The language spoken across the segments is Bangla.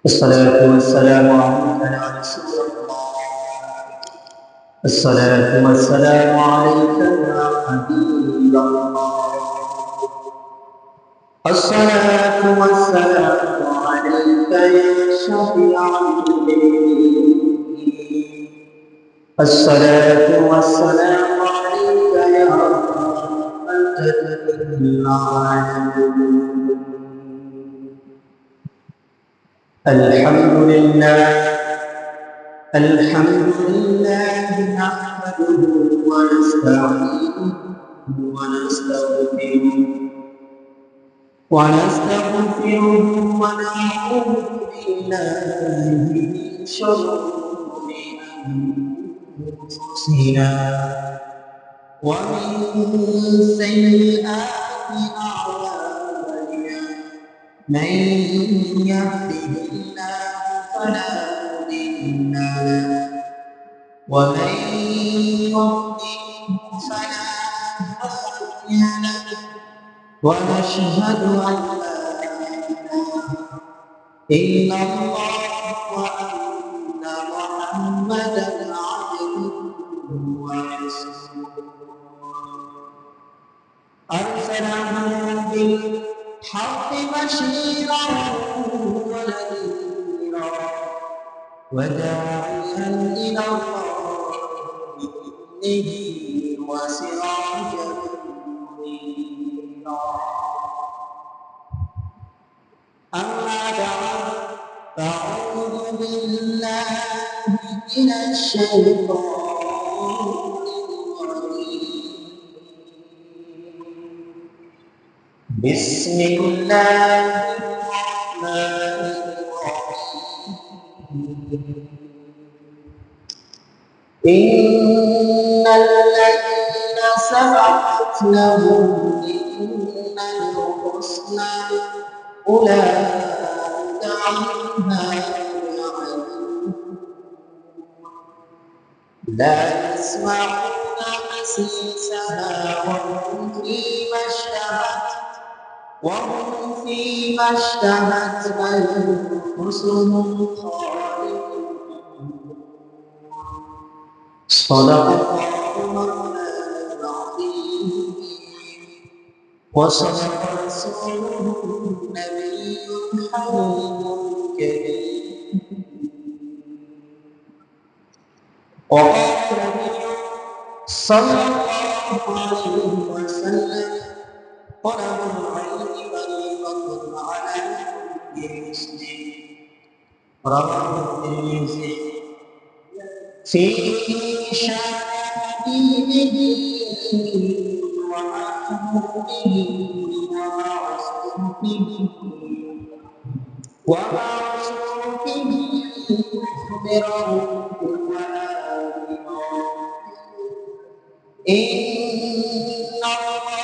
الصلاة والسلام عليك يا رسول الله. الصلاة والسلام عليك يا حبيب الله. الصلاة والسلام عليك يا شفيع المذنبين. الصلاة والسلام عليك يا رحمة للعالمين. الحمد لله نحمده ونستعينه ونستغفره ونعوذ بالله من شرور أنفسنا ومن سيئات أعمالنا. من يهده الله فلا مضل له ومن يضلل فلا هادي له. ونشهد أن لا إله إلا الله وأن محمدا عبده ورسوله. أرسله بالحق بشيرا ونذيرا وداعيا إلى الله بإذنه وسراجا منيرا. أما بعد فأعوذ بالله من الشيطان الرجيم. بسم الله الرحمن الرحيم. إن الذين سبقت لهم منا الحسنى أولئك عنها يعلمون. لا يسمعون حسيسها وهم فيما اشتهت أنفسهم خالدون. صدق الله مولانا العظيم وصدق رسوله النبي الحبيب الكريم. وقال النبي صلى الله عليه وسلم: طلب العلم فريضة على كل مسلم. رواه الترمذي. في شأن دينه وعقوبه ومعصومه مخبرا وآمنا. إن الله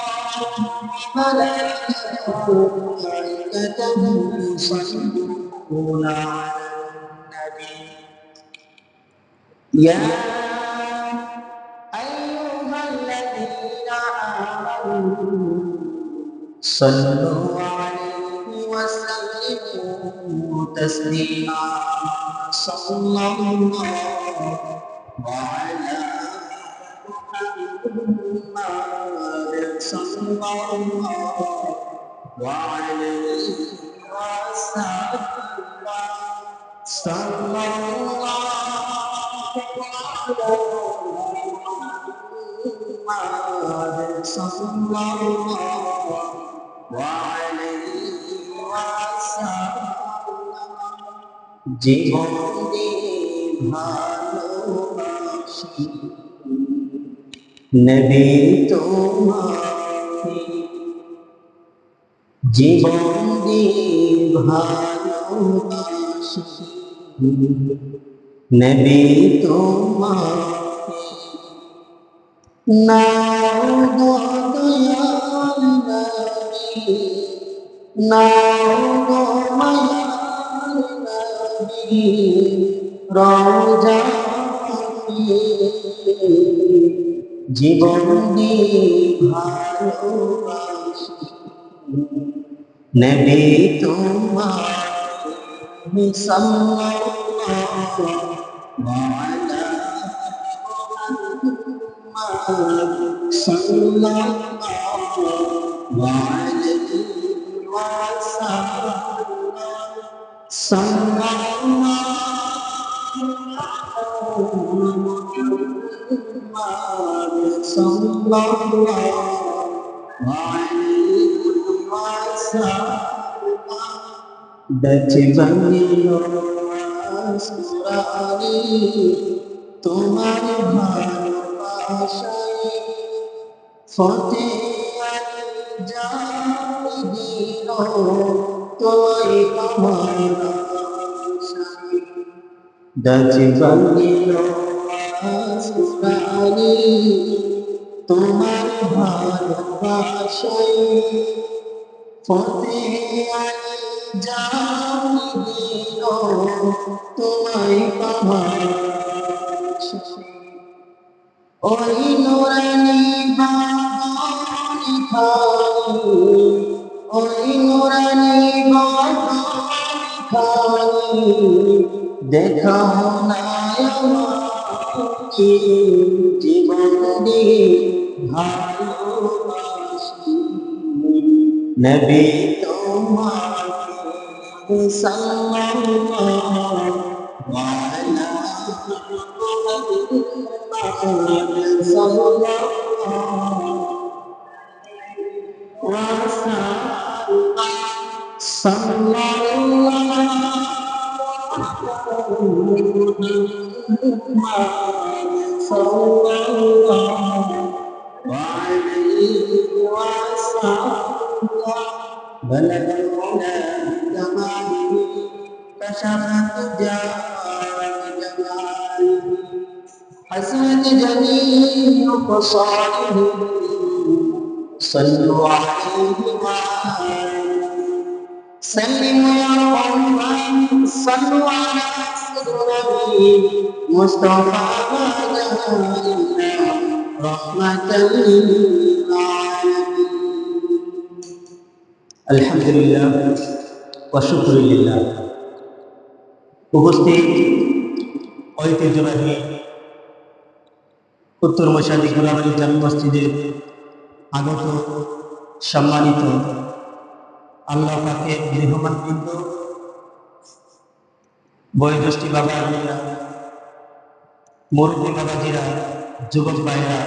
وملائكته يصلون على النبي يا أيها الذين آمنوا صلوا عليه وسلموا تسليما. صلى الله على محمد صلى الله عليه وسلم. صلى الله محمد صلى الله عليه وسلم. জীবন দিয়ে ভালোবাসি নবী তোমাকে। জীবন দিয়ে ভালোবাসি নবী তোমাকে। নাও গো দয়াল নবী, নাও গো মায়ার নবী, রওজা জীবন দিয়ে ভালোবাসি নবী তোমাকে। সাল্লাল্লাহু আলা মুহাম্মাদ সাল্লাল্লাহু আলাইহি ওয়াসাল্লাম তোমার ভালোবাসায় ফতে জানিল তোমায় আমার দাচি বানিল আসমানি তোমার ভালোবাসায় ফতে জানিল তোমায় আমার ওই নুরানি বাগানে খানি ওই নুরানি বাগানে খানি দেখাও না আমাকে জীবন দিয়ে ভালোবাসি নবী তোমাকে সাল্লাল্লাহু আলা بلغ العلا بكماله كشفت جماله حسنت جميع خصاله صلوا عليه سلموا يا رحمن صلوا على سيدنا مصطفى رحمة للعالمين الحمد لله وشكر لله উপস্থিত ঐতিহ্যবাহী উত্তর মশালি গোলাবাড়ি জামে মসজিদের আগত সম্মানিত আল্লাহ পাকের মেহমানবৃন্দ, বয়োজ্যেষ্ঠ বাবাজিরা, মুরব্বী বাবাজিরা, যুবক ভাইরা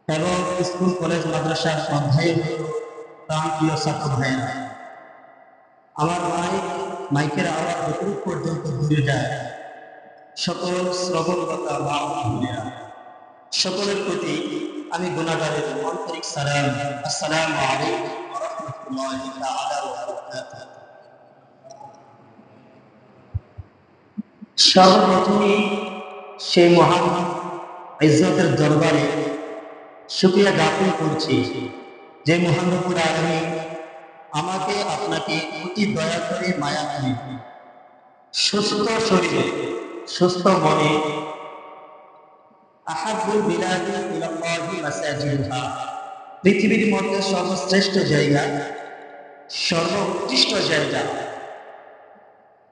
এবং স্কুল কলেজ মাদ্রাসার অধ্যায়ন প্রাণপ্রিয় ছাত্র ভাইরা, আমার মাইকের আওয়াজ যতটুকু পর্যন্ত ঘুরে যায় সকল শ্রবণকর্তা মা বোনেরা সকলের প্রতি আমি গুনাহগারের আন্তরিক সালাম, আসসালামু আলাইকুম ওয়া রাহমাতুল্লাহি তাআলা ওয়া বারাকাতুহু। সর্বপ্রথমে সেই মহান ইজ্জতের দরবারে শুকরিয়া জ্ঞাপন করছি যে মহান রব্বুল আলামিন আমাকে আপনাকে অতি দয়া করে মায়া করে সুস্থ শরীরে সুস্থ মনে আহাব্বুল বিলাদি ইলাল্লাহি মাসাজিদুহা, পৃথিবীর মধ্যে সর্বশ্রেষ্ঠ জায়গা, সর্বোৎকৃষ্ট জায়গা,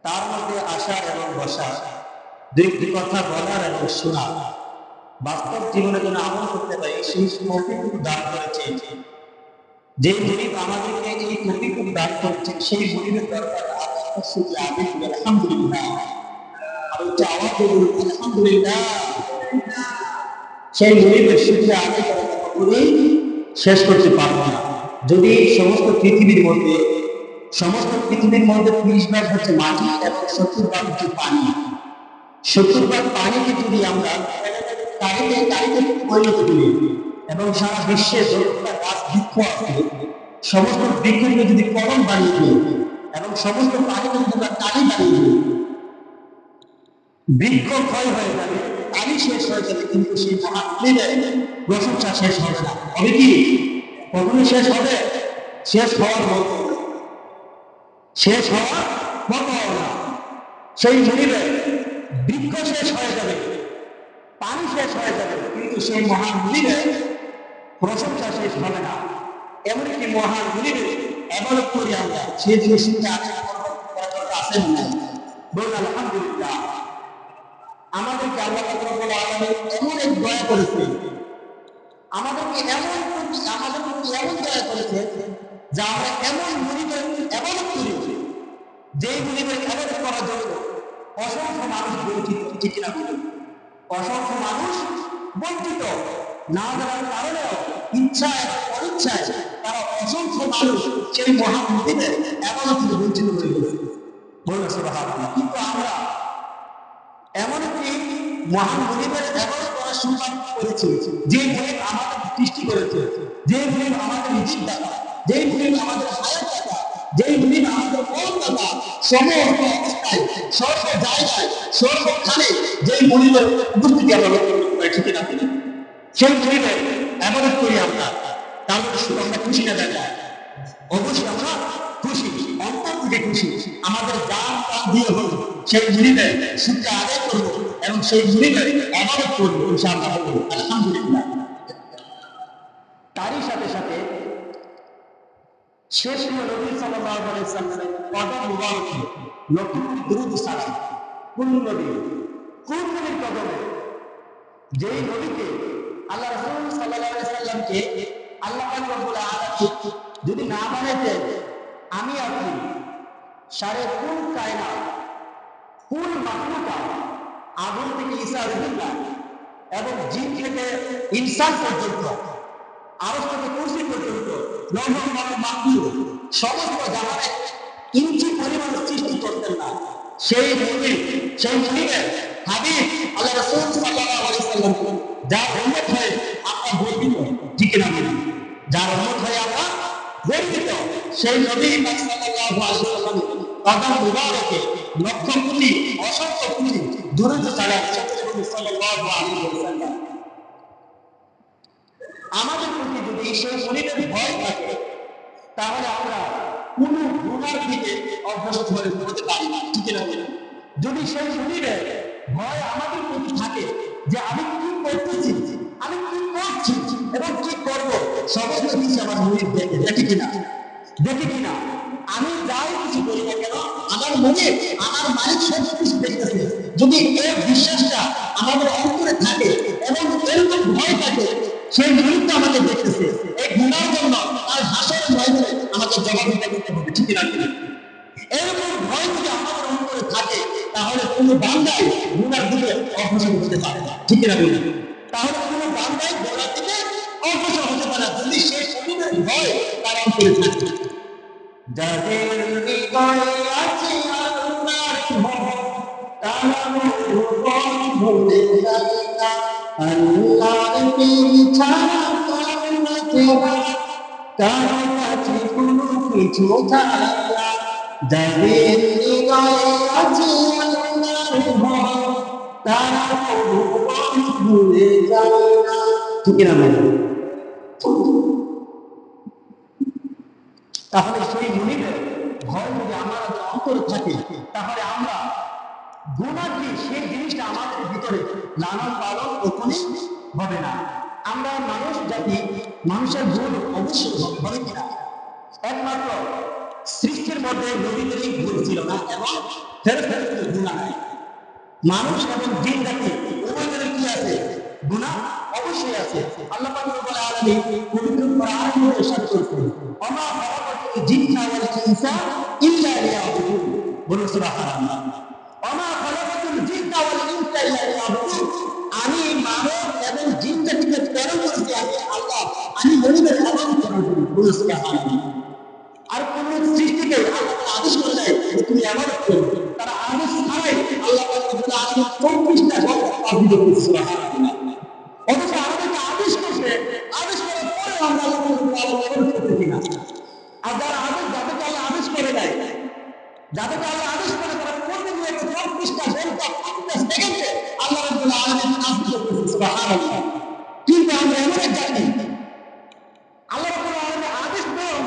তার মধ্যে আসা এবং বসা, দুই কথা বলার এবং শোনা, বাস্তব জীবনে যেন আমল করতে পারি সেই তৌফিক দান করেছে। যে মুনিব আমাদেরকে এই তৌফিক দান করেছে সেই মুনিবের দরকার আলহামদুলিল্লাহ। আর ওইটা আওয়াজ বলুন আলহামদুলিল্লাহ। সেই মুনিবের শুকরিয়া আদায় করা কখনোই শেষ করতে পারবো না। যদি সমস্ত পৃথিবীর মধ্যে 30 ভাগ হচ্ছে মাটি এবং 70 ভাগ হচ্ছে পানি, 70 ভাগ পানিকে যদি আমরা গাড়িতে পরিণত করি এবং সারা বিশ্বে যতটা গাছ বৃক্ষ আছে সমস্ত বৃক্ষকে যদি কলম বানিয়ে দিই এবং সমস্ত পানিকে যদি আমরা কালি বানিয়ে দিই, বৃক্ষ ক্ষয় হয়ে যাবে, পানি শেষ হয়ে যাবে, কিন্তু সেই মহাত্মীদের প্রশংসা শেষ হবে না। হবে কি? কখনো শেষ হবে? শেষ হওয়ার মতো শেষ হওয়ার মতো না। সেই মুনিবের বৃক্ষ শেষ হয়ে যাবে, পানি শেষ হয়ে যাবে, কিন্তু সেই মহান মুনিবের প্রশংসা শেষ হবে না। এমনকি মহান মুনিবের ইবাদত করি আমরা, সেই জিনিসটা আগে আছে না নাই? বলুন আলহামদুলিল্লাহ। আমাদেরকে আল্লাহ রাব্বুল আলামিন এমন এক দয়া করেছে, আমাদেরকে আমাদের প্রতি এমন দয়া করেছে যে আমরা এমন মুনিবের এবাদত করি, যেই মুনিবের এবাদত করার জন্য অসংখ্য মানুষ বঞ্চিত, ঠিক কিনা বলুন? অসংখ্য মানুষ বঞ্চিত, না জানার কারণেও ইচ্ছা এবং অনিচ্ছায় তারা অসংখ্য মানুষ সেই মহান মুনিবের এবাদত থেকে বঞ্চিত হয়ে গেছে। বলুন সুবহানাল্লাহ। কিন্তু আমরা এমন একটি মহান মুনিবের এবাদত করার সৌভাগ্য করেছি, যে মুনিব আমাদের সৃষ্টি করেছে, যে মুনিব আমাদের রিজিক দাতা, যে মুনিব আমাদের হায়াত দাতা, যে মুনিব আমাদের মরণ দাতা, সমস্ত অবস্থায়, সর্ব জায়গায়, সর্বখানে যে মুনিবের উপস্থিতি আমরা লক্ষ্য করতে পারি, ঠিক না? সেই মুনিবের এবাদত করি আমরা, তাহলে শুধু আমরা খুশি না দেখা, অবশ্যই আমরা খুশি, অন্তর থেকে খুশি। আমাদের জান প্রাণ দিয়ে হল সেই মুনিবের শুকরিয়া আদায় করবো এবং সেই মুনিবের ইবাদত করবো ইনশাআল্লাহ। আলহামদুলিল্লাহ। তারই সাথে সাথে শেষ নবী সাল্লাল্লাহু আলাইহি ওয়াসাল্লামের কদম মুবারকে লক্ষ কোটি দুরূদ সালাম। কোন নবী, কোন নবীর কদমে? যেই নবীকে আল্লাহ রাসূল সাল্লাল্লাহু আলাইহি ওয়াসাল্লামকে আল্লাহ পাক রব্বুল আলামিন যদি না বানাইতেন, আমি আপনি সারে কোন কায়নাত, কোন মাখলুকাত, আদম থেকে ঈসা রূহুল্লাহ এবং জিন থেকে ইনসান পর্যন্ত, আরশ থেকে কুরসি পর্যন্ত, লৌহ মাহফুজ সমস্ত জাহানে ইঞ্চি পরিমাণ সৃষ্টি করতেন না। সেই মুনিবের হাবিব আল্লাহ রাসূল সাল্লাল্লাহু আলাইহি ওয়াসাল্লাম যার উম্মত হয়ে আমরা গর্বিত, ঠিক না বলুন? যার উম্মত হয়ে আমরা গর্বিত, সেই নবী পাক সাল্লাল্লাহু আলাইহি ওয়াসাল্লামের কদম মুবারকে লক্ষ কোটি অসংখ্য কোটি দুরূদ সালাম সাল্লাল্লাহু আলাইহি ওয়াসাল্লাম। আমাদের প্রতি যদি সেই মুনিবের ভয় থাকে, তাহলে আমরা কোন গুনার দিকে অগ্রসর হতে পারি না, ঠিক না? যদি সেই মুনিবের ভয় আমাদের প্রতি থাকে যে আমি কি করতেছি, আমি কি করছি এবং কি করবো, সমস্ত কিছু আমার মুনিব দেখে কিনা, আমি যাই কিছু করি না কেন আমার মুনিব, আমার মালিক সব কিছু দেখতেছে। যদি এই বিশ্বাসটা আমাদের অন্তরে থাকে এবং এরকম ভয় থাকে, সেই মুনিব আমাকে দেখতেছে, এই গুনার জন্য তার হাসরের ময়দানে আমাকে জবাবদিহি করতে হবে, ঠিক না? এরকম ভয় যদি আমাদের অন্তরে থাকে, তাহলে কোনো বান্দাই গুনার দিকে অগ্রসর হতে পারে না, ঠিক না বলুন? তাহলে কোনো বান্দাই গুনার দিকে অগ্রসর হতে পারে না যদি সেই মুনিবের ভয় তার অন্তরে থাকে। যাদের হৃদয়ে আছে আল্লাহর ভয়, তারা মরণ ভুলে যায় না। আল্লাহর প্রেম ছাড়া কারো না চেনা, কারো কাছে কোনো কিছু চায় না। যাদের হৃদয়ে আছে আল্লাহর ভয়, তারা মরণ ভুলে যায় না, ঠিক না? তাহলে সেই মুনিবের ভয় যদি আমাদের অন্তরে থাকে, তাহলে আমরা গুনাহ কি সেই জিনিসটা আমাদের ভিতরে লালন পালন কখনই হবে না। আমরা মানুষ জাতি, মানুষের ভুল অবশ্যই হবে কিনা? একমাত্র সৃষ্টির মধ্যে নবীদেরই ভুল ছিল না এবং ফেরেশতাদের গুনাহ নাই। মানুষ এবং জিন জাতি উভয়ের কি আছে? গুনাহ অবশ্যই আছে। আল্লাহ পাক রব্বুল আলামিন পবিত্র কোরআনে ইরশাদ করেছেন, ওমা খালাকাতুল জিন্না ওয়াল ইনসা ইল্লা লিয়াবুদুন। বলুন সুবহানাল্লাহ। ওমা খালাকাতুল জিন্না ওয়াল ইনসা ইল্লা লিয়াবুদুন। আমি মানব এবং জিন জাতিকে প্রেরণ করেছি আমি আল্লাহ, আমি মুনিবের ইবাদত করার জন্য। বলুন সুবহানাল্লাহ। আর কোন সৃষ্টিকে আল্লাহ আদেশ করে দেয় তুমি ইবাদত করো, তারা আদেশ ছাড়াই আল্লাহ পাক রব্বুল আলামিন 24টা ঘন্টা তাওহীদ করছে। সুবহানাল্লাহ। অথচ আমাদেরকে আদেশ করছে, আদেশ করার পরে আমরা আল্লাহ পাক রব্বুল আলামিন করতেছি না। আর যারা যাদেরকে আল্লাহ আদেশ করে দেয়, যাদেরকে আল্লাহ আদেশ করে তারা প্রতিনিয়ত 24টা ঘন্টা 50 সেকেন্ডে আল্লাহ রাব্বুল আলামিন তাওহীদ করতেছে। সুবহানাল্লাহ। কিন্তু আমরা এমন এক জাতি, আল্লাহ রাব্বুল আলামিন আদেশ দেয়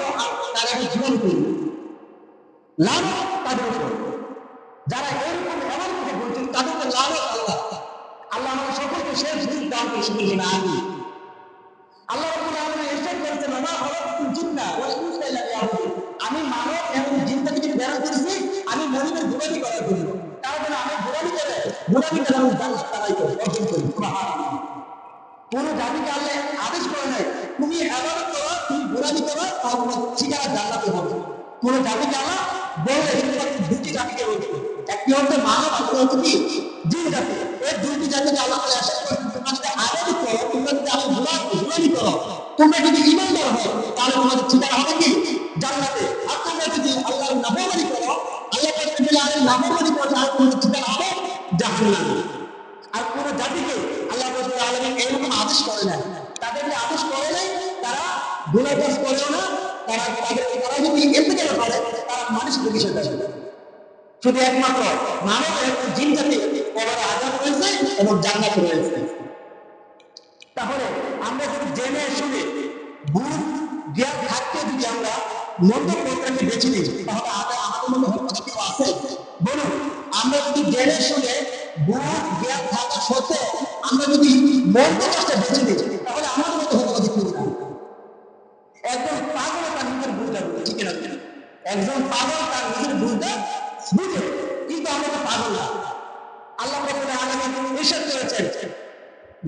তারা জীবন করি লানত তাদের উপর। যারা এরকম এমন কথা বলছেন তাদেরকে লানত আল্লাহ। আল্লাহ আমাদের সকলকে শেষ দিন দান করে শুনেছেন আমি। আল্লাহ রাব্বুল আলামিন ইরশাদ করেছেন, ওমা খালাকাতুল জিন্না ওয়াল ইনসা ইল্লা লিয়াবুদুন। আমি মানব এবং জিনকে যদি প্রেরণ করেছি আমি মনিবের গোলামি করার জন্য, তার জন্য আমি গোলামি করে আমি জান্নাত তারাই করি অর্জন করি। সুবহানাল্লাহ। কোন জাতিকে আল্লাহ আদেশ করে নাই তুমি ইবাদত করো, তুমি গোলামি করো, তাও তোমার ঠিকানা জান্নাতে হবে। কোন জাতিকে আল্লাহ বলে দুটি জাতিকে বলছে, একটি হচ্ছে মানব, আর হচ্ছে কি জিন জাতি। এই দুটি জাতিকে আল্লাহ তাআলা আদেশ করে তোমরা যদি আবাদত করো, তোমরা যদি আমি গোলামি করো, তোমরা যদি ঈমানদার হও, তাহলে তোমাদের ঠিকানা হবে কি জান্নাতে। আর তোমরা যদি আল্লাহর নাফরমানি করো, আল্লাহ পাক যদি আল্লাহর নাফরমানি করো, তাহলে তোমাদের ঠিকানা হবে জাহান্নামে। আর কোন জাতিকে আল্লাহ রাব্বুল আলামিন এরকম আদেশ করে নাই, তাদেরকে আদেশ করে নাই তারা গুনাহ কাজ করেও না, তারা যদি ইন্তেকাল করে তারা মানুষের বিষয়টা শুধু একমাত্র মানব এবং জিন জাতি কবরে আযাব রয়েছে এবং জান্নাত রয়েছে। তাহলে আমরা যদি জেনে শুনে ভুল জ্ঞান থাকতে যদি আমরা মন্দ পথটাকে বেছে নিই, তাহলে আমাদের মধ্যে হত্যা কেউ আছে? বলুন, আমরা যদি জেনে শুনে ভুল জ্ঞান থাকা সত্ত্বেও আমরা যদি মন্দ কাজটা বেছে নিই, তাহলে আমাদের মধ্যে হত্যা কেউ না। একজন পাগল তার নিজের ভুলটা বুঝে, ঠিক না? একজন পাগল তার নিজের ভুলটা বুঝে, কিন্তু আমরা তো পাগল না। আল্লাহ রাব্বুল আলামিন ইরশাদ করেছেন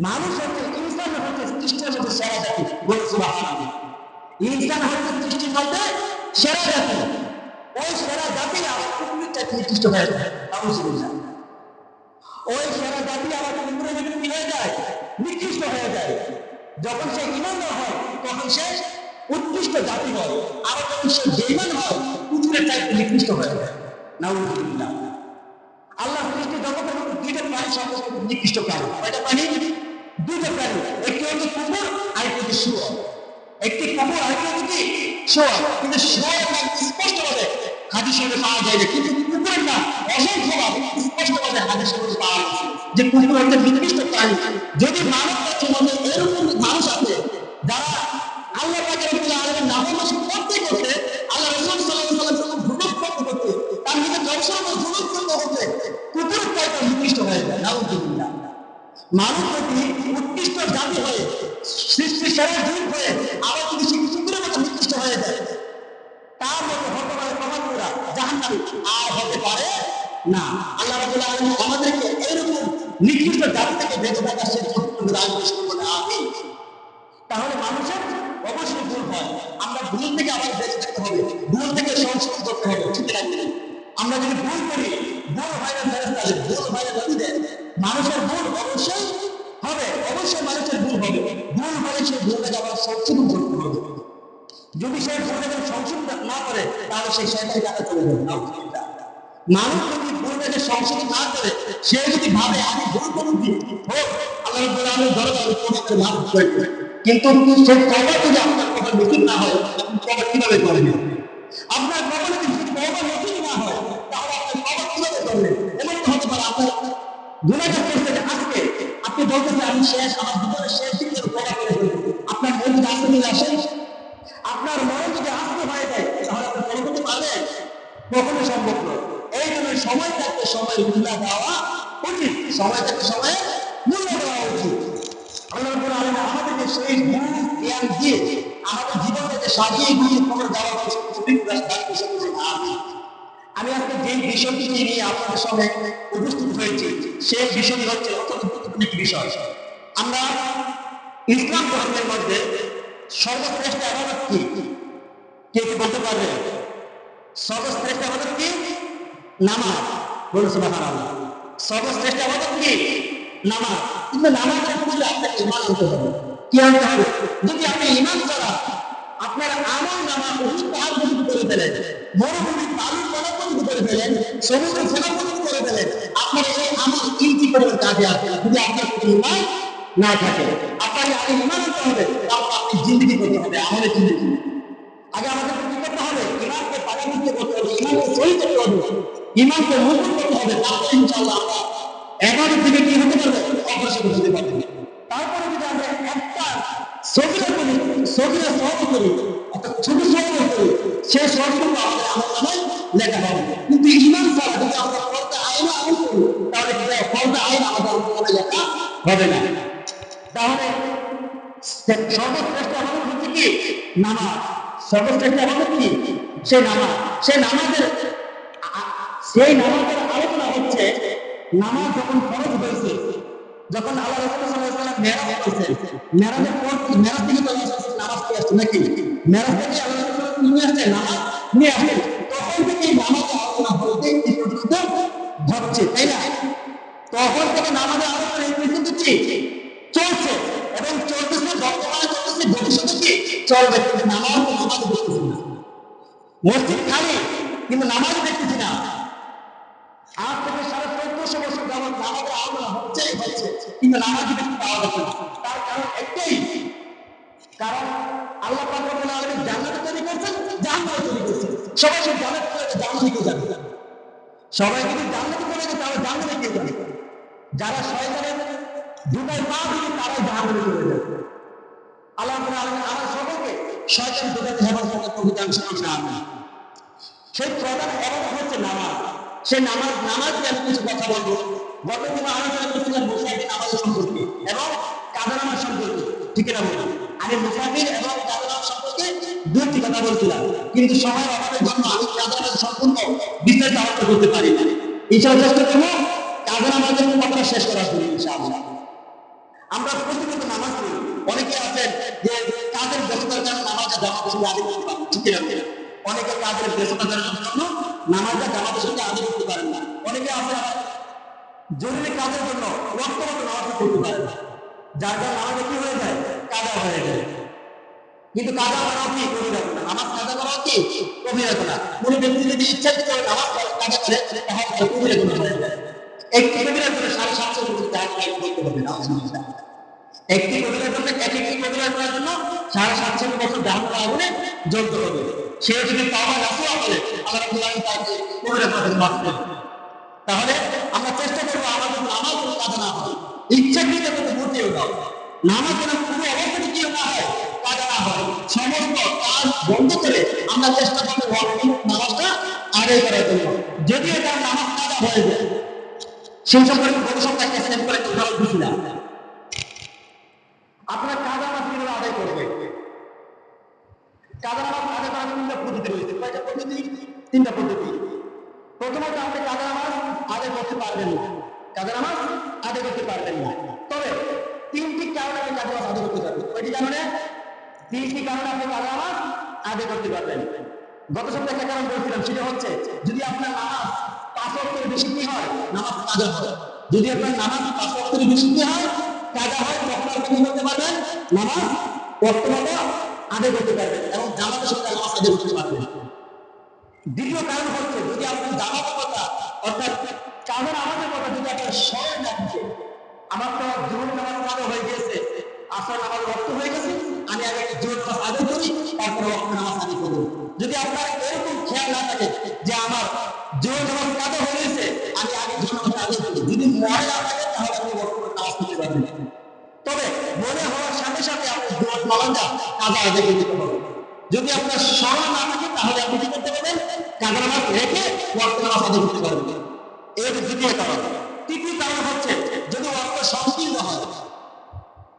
মানুষ হচ্ছে ইনসান হচ্ছে সৃষ্টির মধ্যে সেরা জাতি। বলুন সুবহানাল্লাহ। ইনসান হচ্ছে সৃষ্টির মধ্যে সেরা জাতি। ওই সেরা জাতি আবার কুকুরের চাইতে নিকৃষ্ট হয়ে যায়। আলহামদুলিল্লাহ। ওই সেরা জাতি আবার কুকুরের মধ্যে কি হয়ে যায়? নিকৃষ্ট হয়ে যায়। যখন সে ঈমানদার হয় তখন সে উৎকৃষ্ট জাতি হয়, আর যখন সে বেঈমান হয় কুকুরের চাইতে নিকৃষ্ট হয়ে যায়। নাউযুবিল্লাহ। আল্লাহ সৃষ্টি জগতের মধ্যে দুইটা প্রাণী সর্বোচ্চ নিকৃষ্ট প্রাণী। কয়টা প্রাণী? দুইটা প্রাণী। একটি হচ্ছে কুকুর, আরেকটি হচ্ছে শুয়োর। একটি কুকুর, আরেকটি হচ্ছে কি শুয়োর। কিন্তু শুয়োরের নাম স্পষ্টভাবে হাদিসে পাওয়া যায় না, কিন্তু কুকুরের নাম অসংখ্যভাবে স্পষ্টভাবে হাদিসে পাওয়া গেছে যে কুকুর হচ্ছে নিকৃষ্ট প্রাণী। যদি মানব জাতির মধ্যে এরকম মানুষ আছে যারা আল্লাহ পাকের রব্বুল আলামিনের নাফরমানি করতে করতে আল্লাহ রাসূল সাল্লাল্লাহু আলাইহি ওয়াসাল্লাম জুলুম করতে করতে তার নিজের ব্যবসার মধ্যে জুলুম করতে করতে কুকুরের চাইতে নিকৃষ্ট হয়ে যায়। নাউযুবিল্লাহ। মানুষ যদি উৎকৃষ্ট জাতি হয়ে সৃষ্টির সেরা জীব হয়ে আবার যদি সে কুকুরের মতো নিকৃষ্ট হয়ে যায়, তার মতো হতে পারে প্রমাণরা জাহান্নামী আর হতে পারে না। আল্লাহ রাব্বুল আলামিন আমাদেরকে এরকম নিকৃষ্ট জাতি থেকে বেঁচে থাকার সেই তৌফিক দান করুন। আমিন। তাহলে মানুষের অবশ্যই ভুল হয়, আমরা ভুল থেকে আবার বেঁচে থাকতে হবে, ভুল থেকে সংশোধন করতে হবে, ঠিক আছে? আমরা যদি ভুল করি, ভুল হয় না ফেরেশতাদের, ভুল হয় না নবীদের। মানুষের ভুল অবশ্যই হবে, অবশ্যই মানুষের ভুল হবে। ভুল হলে সেই ভুলটাকে আবার সংশোধন করতে হবে। যদি সেই ভুলটাকে সংশোধন না করে তাহলে সেই শয়তানি কাছে চলে যাবে। নাউযুবিল্লাহ। মানুষ যদি ভুলটাকে সংশোধন না করে, সে যদি ভাবে আমি ভুল করেছি, হোক আল্লাহ রাব্বুল আলামিন দরবারে তওবা করে মাফ করে দেন, কিন্তু সেই তওবা যদি আপনার কবর নসিব না হয়, আপনি তওবা কিভাবে করবেন? আপনার কবরে যদি তওবা নসিব না হয়, তাহলে আপনি তওবা কিভাবে করবেন? এমন তো হতে পারে আপনার গুনাহটা করতে আজকে আপনি বলতেছেন আমি শেষ, আমার জীবনের শেষ দিকে তওবা করে ফেলবো। আপনার মন যদি আসতে নিয়ে আসে, আপনার মন যদি আসতে হয়ে যায়, তাহলে আপনি তওবা করতে পারবেন? কখনো সম্ভব নয়। এই জন্য সময় থাকতে সময় মূল্য দেওয়া উচিত, সময় থাকতে সময় মূল্য দেওয়া উচিত। আল্লাহ রাব্বুল আলামিন আমাদেরকে সেই জ্ঞান দিয়ে আমাদের জীবনটাকে সাজিয়ে গুছিয়ে খবর দেওয়া উচিত। আমি আজকে যে বিষয়টি নিয়ে আপনাদের সঙ্গে উপস্থিত হয়েছি সেই বিষয়টি হচ্ছে অত্যন্ত গুরুত্বপূর্ণ একটি বিষয়। আমরা ইসলাম ধর্মের মধ্যে সর্বশ্রেষ্ঠ ইবাদত কি? কে কি বলতে পারবে? সর্বশ্রেষ্ঠ ইবাদত কি? নামাজ। বলুন সুবহানাল্লাহ। সর্বশ্রেষ্ঠ ইবাদত কি? নামাজ। কিন্তু নামাজের পূর্বে আপনাকে ঈমান আনতে হবে। কি আনতে হবে? যদি আপনি ঈমান ছাড়া আপনার আমল নামা উহুদ পাহাড় পর্যন্ত করে ফেলেন, মরুভূমির বালুর কণা পর্যন্ত করে ফেলেন, সমুদ্র ফেনা পর্যন্ত করে ফেলেন, আপনার এই আমল কিঞ্চিত পরিমাণ কাজে আসবে না যদি আপনার প্রতি ঈমান না থাকে। আপনাকে আগে ঈমান আনতে হবে, তারপর আপনি জিন্দেগি করতে হবে, আমলে জিন্দেগি। আগে আমাদের কি করতে হবে? ঈমানকে পাকাপোক্ত করতে হবে, ঈমানকে সহি করতে হবে, ঈমানকে মজবুত করতে হবে। তারপরে ইনশাআল্লাহ আমরা এবারের দিকে কি হতে পারবো? অগ্রসর হতে পারবো। তারপরে যদি আমরা একটা সগীরা করি, সগীরা সওয়াব করি, একটা ছোট সওয়াব করি, সেই সওয়াবগুলো আমাদের আমলনামায় লেখা হবে। কিন্তু ঈমান ছাড়া যদি আমরা ফরজে আইন আমল করি, তাহলে ফরজে আইন আমাদের আমলনামায় লেখা হবে না। তাহলে সর্বশ্রেষ্ঠ আমল হচ্ছে কি? নামাজ। সর্বশ্রেষ্ঠ আবাদত কি? সেই নামাজ। সেই নামাজের আলোচনা হচ্ছে, নামাজ যখন ফরজ হয়েছে, যখন আল্লাহ রাসূল সাল্লাল্লাহু আলাইহি ওয়াসাল্লাম মেরাজ করেছেন, মেরাজের পর মেরাজ থেকে তো আল্লাহ রাসূল নামাজ নিয়ে আসছেন নাকি? মেরাজ থেকে আল্লাহ রাসূল নিয়ে আসছেন নামাজ নিয়ে আসেন, তখন থেকে নামাজের আলোচনা বলতে এই পর্যন্ত হচ্ছে, তাই না? তখন থেকে নামাজের আলোচনা এই পর্যন্ত কি চলছে এবং চলতেছে, বর্তমানে চলতেছে, ভবিষ্যতে কি চলবে। কিন্তু নামাজ দেখতেছি না, মসজিদ খালি কিন্তু নামাজ দেখতেছি না। আজ থেকে 1450 বছর যাবত নামাজের আলোচনা হচ্ছে কিন্তু নামাজ দেখতে পাওয়া যাচ্ছে না। তার কারণ একটাই, কারণ আল্লাহ পাক রব্বুল আলামিন জান্নাত তৈরি করছেন, জাহান্নাম তৈরি করছেন। সবাই যদি জান্নাত করে জাহান্নামে কেউ যাবে, সবাই যদি জান্নাত করে তাহলে জাহান্নামে কেউ যাবে। যারা শয়তানের দুটায় পা দিবে তারাই জাহান্নামে চলে যাবে। আল্লাহ রাব্বুল আলামিন আমার সকলকে শয়তান দুটাতে হেফাজত করতে তৌফিক দান করুন, আমিন। সেই প্রধান এবাদত হচ্ছে নামাজ। সেই নামাজ নিয়ে আমি কিছু কথা বলবো। গতদিন আলোচনা করছিলাম মুসাফির নামাজের সম্পর্কে এবং কাজা নামাজ সম্পর্কে, ঠিক না বলুন? আমি মুসাফির এবং কাজা নামাজ সম্পর্কে দুটি কথা বলছিলাম, কিন্তু সময়ের অভাবের জন্য আমি কাজা নামাজ সম্পূর্ণ বিস্তারিত আলোচনা করতে পারি না। ইনশাআল্লাহ চেষ্টা করবো কাজা নামাজের কথাটা শেষ করার জন্য, ইনশাআল্লাহ। আমরা প্রতিনিয়ত নামাজ পড়ি, অনেকে আছেন যে কাজের ব্যস্ততার কারণে নামাজের জামাতের সঙ্গে আদায় করতে পারেন, ঠিক না? অনেকে কাজের ব্যস্ততার জন্য নামাজের জামাতের সঙ্গে আদায় করতে পারেন না। অনেকে আছে জরুরি কাজের জন্য ওয়াক্তগত নামাজ পড়তে পারেন না, যার কারণে নামাজে কি হয়ে যায়, কাজা হয়ে যায়। কিন্তু কাজা করাও কি কবিরাত না, নামাজ কাজা করাও কি কবিরাত না। কোনো ব্যক্তি যদি ইচ্ছাকৃত নামাজ কাজা করে তাহলে কবিরাত গুনাহ হয়ে যায়। একটি কবিরাত করে 750 বছর জাহান্নামে করতে হবে না। একটি কবিরাত জন্য একটি কবিরাত করার জন্য 750 বছর জাহান্নামের আগুনে জ্বলতে হবে। সে যদি তাওবা নাসুহা করে আল্লাহ রাব্বুল আলামিন তাকে কবিরাত থেকে মাফ করবেন। তাহলে আমরা চেষ্টা করবো আমাদের নামাজ কোনো কাজা না হয়, ইচ্ছাকৃত কোনো ভর্তিও না, নামাজ যেন পুরো অবস্থাতে কি না হয়, কাজা না হয়। সমস্ত কাজ বন্ধ করে আমরা চেষ্টা করবো নামাজটা আদায় করার জন্য। যদিও তার নামাজ কাজা হয়ে যায়, সেই সম্পর্কে গত সপ্তাহে একটা সেট করে উদাহরণ দিয়েছিলাম। আপনার কাজা নামাজ কিভাবে আদায় করবে? কাজা নামাজ আদায় করার তিনটা পদ্ধতি রয়েছে। কয়টা পদ্ধতি? তিনটা পদ্ধতি। প্রথমত আপনি কাজা নামাজ আদায় করতে পারবেন না, কাজা নামাজ আদায় করতে পারবেন না। তবে তিনটি কারণে আপনি কাজা নামাজ আদায় করতে পারবেন। কয়টি কারণে? তিনটি কারণে আপনি কাজা নামাজ আদায় করতে পারবেন। গত সপ্তাহে একটা কারণ বলছিলাম, সেটা হচ্ছে যদি আপনার নামাজ 5 ওয়াক্তের বেশি কি হয়, নামাজ কাজা হয়। যদি আপনার নামাজ 5 ওয়াক্তের বেশি কি হয়, কাজা হয়, তখন আপনি কি করতে পারবেন, নামাজ ওয়াক্ত মতো আদায় করতে পারবেন এবং জামাতের সাথে নামাজ আদায় করতে পারবেন। দ্বিতীয় কারণ হচ্ছে যদি আপনার জামাতের কথা অর্থাৎ কাজা নামাজের কথা যদি আপনার স্মরণ না থাকে, আমার তো জোহর নামাজ কাজা হয়ে গেছে, আসর নামাজ ওয়াক্ত হয়ে গেছে, আমি আগে জোহর নামাজ আদায় করি, তারপরে ওয়াক্ত নামাজ আদায় করব। যদি আপনার এরকম খেয়াল না থাকে যে আমার জোহর নামাজ কাজা হয়ে গেছে, আমি আগে জোহর নামাজ আদায় করি, যদি মনে না থাকে তাহলে আপনি ওয়াক্ত নামাজ পড়তে পারবেন। তবে মনে হওয়ার সাথে সাথে আপনি জোহর নামাজটা কাজা আদায় করতে হবে। যদি আপনার স্মরণ না থাকে তাহলে আপনি কি করতে পারবেন, কাজা নামাজ রেখে ওয়াক্ত নামাজ আদায় করতে পারবেন। এর দ্বিতীয় কারণ। তৃতীয় কারণ হচ্ছে যদি ওয়াক্ত সংকীর্ণ হয়,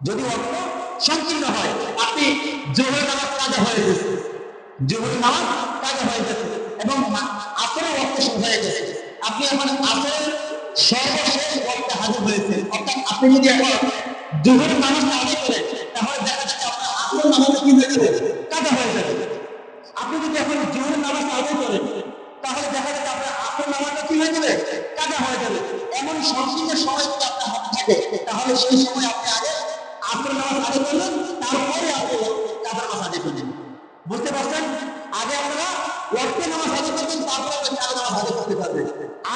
যদি ওয়াক্ত সংকীর্ণ হয়, আপনি জোহর নামাজ কাজা হয়ে গেছে, জোহর নামাজ কাজা হয়ে গেছে এবং আসরের ওয়াক্ত শেষ হয়ে গেছে, আপনি এখন আসরের সর্বশেষ ওয়াক্তে হাজির হয়েছে, অর্থাৎ আপনি যদি এখন জোহর নামাজটা আদায় করেন তাহলে দেখা যাচ্ছে আপনার আসর নামাজটা কি হয়ে যাবে, কাজা হয়ে যাবে। আপনি যদি এখন জোহর নামাজটা আদায় করেন তাহলে দেখা যাচ্ছে আপনার আসর নামাজটা কি হয়ে যাবে, কাজা হয়ে যাবে। এমন সংকীর্ণ সময় যদি আপনার হাতে থাকে তাহলে সেই সময় আপনি আগে আসর নামাজ আদায় করলেন, তারপরে আপনি কাজা নামাজ আদায় করলেন। বুঝতে পারছেন? আগে আপনারা ওয়াক্তে নামাজ আদায় করবেন, তারপরে আপনি কাজা নামাজ আদায় করতে পারবেন।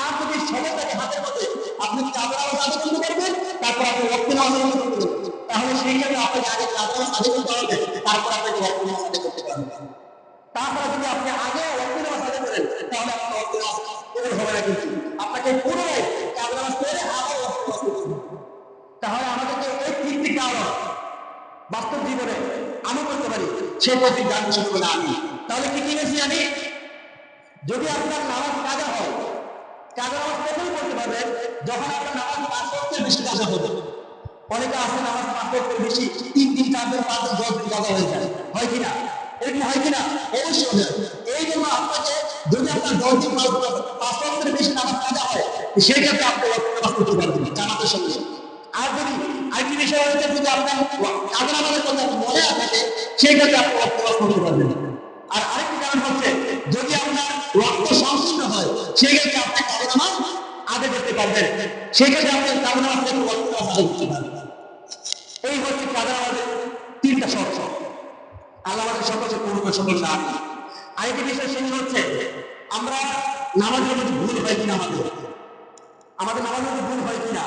আর যদি সময় থাকে হাতের মধ্যে, আপনি কাজা নামাজ আদায় করতে পারবেন, তারপর আপনি ওয়াক্তে নামাজ আদায় করতে পারবেন। তাহলে সেই ক্ষেত্রে আপনাকে আগে কাজা নামাজ আদায় করতে হবে, তারপর আপনি ওয়াক্তে নামাজ আদায় করতে পারবেন। তারপরে যদি আপনি আগে ওয়াক্তে নামাজ আদায় করেন তাহলে আপনার ওয়াক্তে নামাজ কবুল হবে না, কিন্তু আপনাকে পুনরায় কাজা নামাজ পড়ে আবার ওয়াক্তে নামাজ পড়তে হবে। তাহলে আমাদেরকে এই তিনটি কারণ বাস্তব জীবনে আমি করতে পারি, সে প্রতি জানতে শুরু করে আমি। তাহলে কি কি গেছি আমি? যদি আপনার নামাজ কাজা হয়, কাজা নামাজ কখন করতে পারবেন, যখন আপনার নামাজ 5 ওয়াক্তের বেশি কাজা হবে। অনেকে আছে নামাজ 5 ওয়াক্তের বেশি 3 দিন 4 দিন 5 দিন 10 দিন কাজা হয়ে যায়, হয় কিনা? এরকম হয় কিনা? অবশ্যই হবে। এই জন্য আপনাকে যদি আপনার 10 দিন 5 ওয়াক্তের বেশি নামাজ কাজা হয়, সেই ক্ষেত্রে আপনি ওয়াক্ত নামাজ পড়তে পারবেন জামাতের সঙ্গে। আর যদি আরেকটি বিষয় হচ্ছে, যদি আপনার কাজা নামাজের কথা মনে না থাকে, সেই ক্ষেত্রে আপনি ওয়াক্ত নামাজ পড়তে পারবেন না। আর আরেকটি কারণ হচ্ছে, যদি আপনার ওয়াক্ত সংকীর্ণ হয়, সেই ক্ষেত্রে আপনি কাজা নামাজ আদায় করতে পারবেন, সেই ক্ষেত্রে আপনি কাজা নামাজ থেকে ওয়াক্ত নামাজ আদায় করতে পারবেন। এই হচ্ছে কাজা নামাজের 3টা শর্ত। আল্লাহ আমাদের সকলকে পূর্ণ সকল না। আরেকটি বিষয় সেটি হচ্ছে, আমরা নামাজের মধ্যে ভুল হয় কিনা, আমাদের নামাজের মধ্যে ভুল হয় কিনা।